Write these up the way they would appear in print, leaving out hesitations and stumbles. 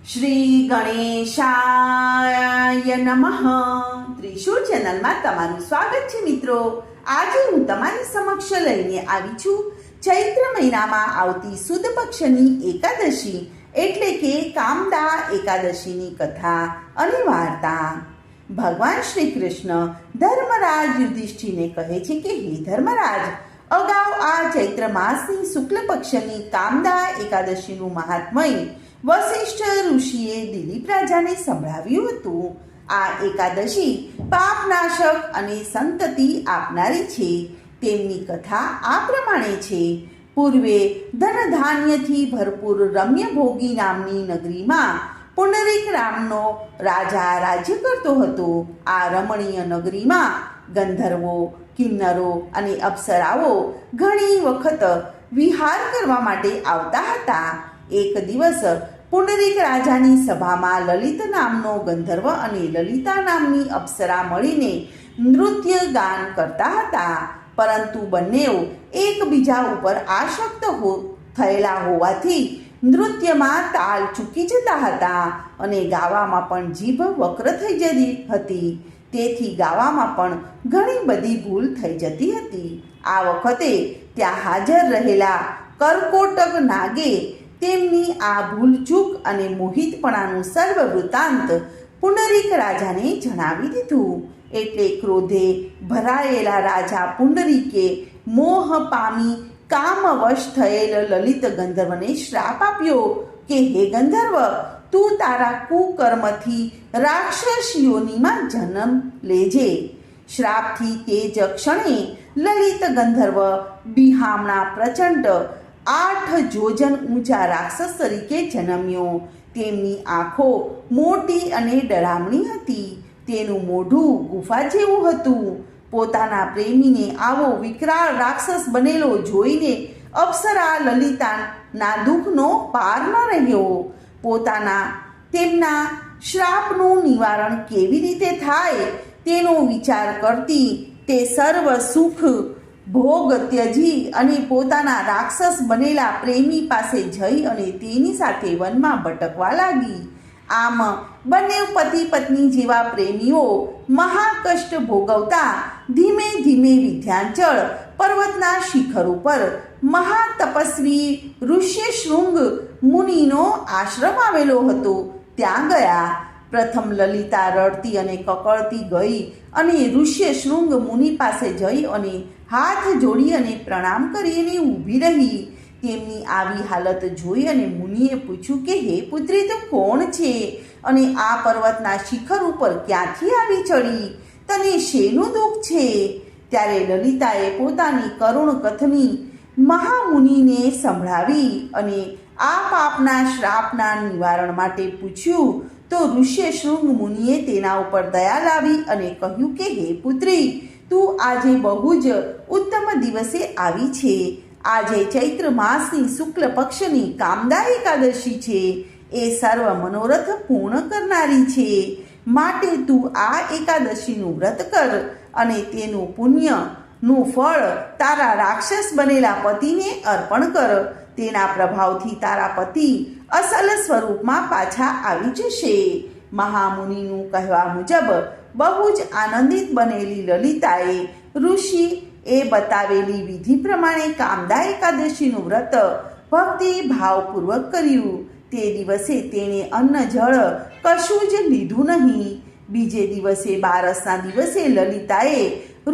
શ્રી ગણેશાય નમઃ. ત્રિશુળ ચેનલમાં તમારું સ્વાગત છે મિત્રો. આજે હું તમારી સમક્ષ લઈને આવી છું ચૈત્ર મહિનામાં આવતી સુદ પક્ષની એકાદશી એટલે કે કામદા એકાદશીની કથા અને વાર્તા. ભગવાન શ્રી કૃષ્ણ ધર્મરાજ યુધિષ્ઠિરને કહે છે કે હે ધર્મરાજ, અગાઉ આ ચૈત્ર માસની શુક્લ પક્ષની કામદા એકાદશીનું મહાત્મય વશિષ્ઠ ઋષિએ દિલીપ રાજાને સંભળાવ્યું હતું. આ એકાદશી પાપનાશક અને સંતતિ આપનારી છે. તેમની કથા આ પ્રમાણે છે. પૂર્વે ધન ધાન્યથી ભરપૂર રમ્યભોગી નામની નગરીમાં પુંડરીક નામનો રાજા રાજ્ય કરતો હતો. આ રમણીય નગરીમાં ગંધર્વો, કિન્નરો અને અપ્સરાઓ ઘણી વખત વિહાર કરવા માટે આવતા હતા. એક દિવસ પુંડરીક રાજાની સભામાં લલિત નામનો ગંધર્વ અને લલિતા નામની અપ્સરા મળીને નૃત્ય ગાન કરતા હતા. પરંતુ બંનેઓ એકબીજા ઉપર આસક્ત થયેલા હોવાથી નૃત્યમાં તાલ ચૂકી જતા હતા અને ગાવામાં પણ જીભ વક્ર થઈ જતી હતી. તેથી ગાવામાં પણ ઘણી બધી ભૂલ થઈ જતી હતી. આ વખતે ત્યાં હાજર રહેલા કરકોટક નાગે તેમની આ ભૂલચૂક અને મોહિતપણાનું સર્વ વૃત્તાંત પુંડરીક રાજાને જણાવી દીધું. એટલે ક્રોધે ભરાયેલા રાજા પુંડરીકે મોહ પામી કામવશ થયેલ લલિત ગંધર્વને શ્રાપ આપ્યો કે હે ગંધર્વ, તું તારા કુકર્મથી રાક્ષસ યોનિમાં જન્મ લેજે. શ્રાપથી તે જ ક્ષણે લલિત ગંધર્વ બિહામણા પ્રચંડ 8 જોજન ઊંચા રાક્ષસ તરીકે જન્મ્યો. તેમની આંખો મોટી અને ડરામણી હતી. તેનું મોઢું ગુફા જેવું હતું. પોતાના પ્રેમીને આવો વિકરાળ રાક્ષસ બનેલો જોઈને અપ્સરા લલિતાના દુઃખનો પાર ન રહ્યો. તેમના શ્રાપનું નિવારણ કેવી રીતે થાય તેનો વિચાર કરતી તે સર્વ સુખ ભોગ ત્યજી અને પોતાના રાક્ષસ બનેલા પ્રેમી પાસે જઈ અને તેની સાથે વનમાં ભટકવા લાગી. આમ બંને પતિ પત્ની જેવા પ્રેમીઓ મહાકષ્ટ ભોગવતા ધીમે ધીમે વિંધ્યાચળ પર્વતના શિખર ઉપર મહાતપસ્વી ઋષ્યશૃંગ મુનિનો આશ્રમ આવેલો હતો. ત્યાં ગયા. પ્રથમ લલિતા રડતી અને કકળતી ગઈ અને ઋષ્યશૃંગ મુનિ પાસે જઈ અને હાથ જોડી અને પ્રણામ કરીને ઊભી રહી. તેમની આવી હાલત જોઈ અને મુનિએ પૂછ્યું કે હે પુત્રી, તું કોણ છે અને આ પર્વતના શિખર ઉપર ક્યાંથી આવી ચડી? તને શેનું દુઃખ છે? ત્યારે લલિતાએ પોતાની કરુણ કથની મહામુનિને સંભળાવી અને આ પાપના શ્રાપના નિવારણ માટે પૂછ્યું. તો ઋષ્યશૃંગ મુનિએ તેના ઉપર દયા લાવી અને કહ્યું કે હે પુત્રી, તું આજે બહુ જ ઉત્તમ દિવસે આવી છે. આજે ચૈત્ર માસની શુક્લ પક્ષની કામદા એકાદશી છે. એ સર્વ મનોરથ પૂર્ણ કરનારી છે. માટે તું આ એકાદશીનું વ્રત કર અને તેનું પુણ્યનું ફળ તારા રાક્ષસ બનેલા પતિને અર્પણ કર. તેના પ્રભાવથી તારા પતિ અસલ સ્વરૂપમાં પાછા આવી જશે. મહામુનિનું કહેવા મુજબ બહુ જ આનંદિત બનેલી લલિતાએ ઋષિ એ બતાવેલી વિધિ પ્રમાણે કામદા એકાદશીનું વ્રત ભક્તિ ભાવપૂર્વક કર્યું. તે દિવસે તેણે અન્ન જળ કશું જ લીધું નહીં. બીજે દિવસે બારસના દિવસે લલિતાએ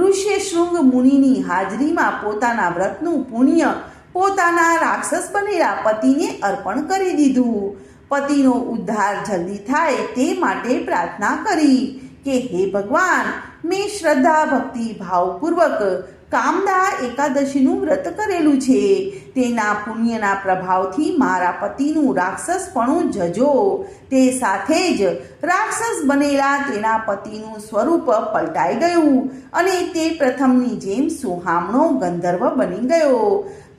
ઋષ્યશૃંગ મુનિની હાજરીમાં પોતાના વ્રતનું પુણ્ય પોતાના રાક્ષસ બનેલા પતિને અર્પણ કરી દીધું. પતિનો ઉદ્ધાર જલ્દી થાય તે માટે પ્રાર્થના કરી કે હે ભગવાન, મેં શ્રદ્ધા ભક્તિ ભાવપૂર્વક કામદા એકાદશીનું વ્રત કરેલું છે. તેના પુણ્યના પ્રભાવથી મારા પતિનું રાક્ષસપણું જજો. તે સાથે જ રાક્ષસ બનેલા તેના પતિનું સ્વરૂપ પલટાઈ ગયું અને તે પ્રથમની જેમ સુહામણો ગંધર્વ બની ગયો.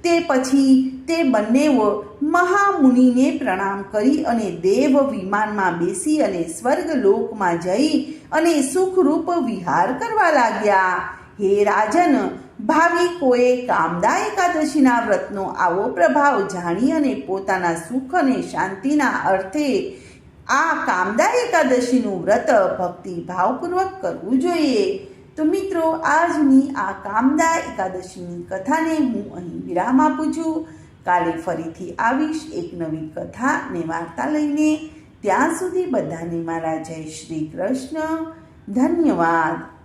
તે પછી તે બંનેઓ મહામુનિને પ્રણામ કરી અને દેવ વિમાનમાં બેસી અને સ્વર્ગલોકમાં જઈ અને સુખરૂપ વિહાર કરવા લાગ્યા. હે રાજન, ભાવિકોએ કામદા એકાદશીના વ્રતનો આવો પ્રભાવ જાણી અને પોતાના સુખ અને શાંતિના અર્થે આ કામદા એકાદશીનું વ્રત ભક્તિ ભાવપૂર્વક કરવું જોઈએ. તો મિત્રો, આજની આ કામદા એકાદશીની કથાને હું અહીં વિરામ આપું છું. કાલે ફરીથી આવીશ એક નવી કથા ને વાર્તા લઈને. ત્યાં સુધી બધાને મારા જય શ્રી કૃષ્ણ. ધન્યવાદ.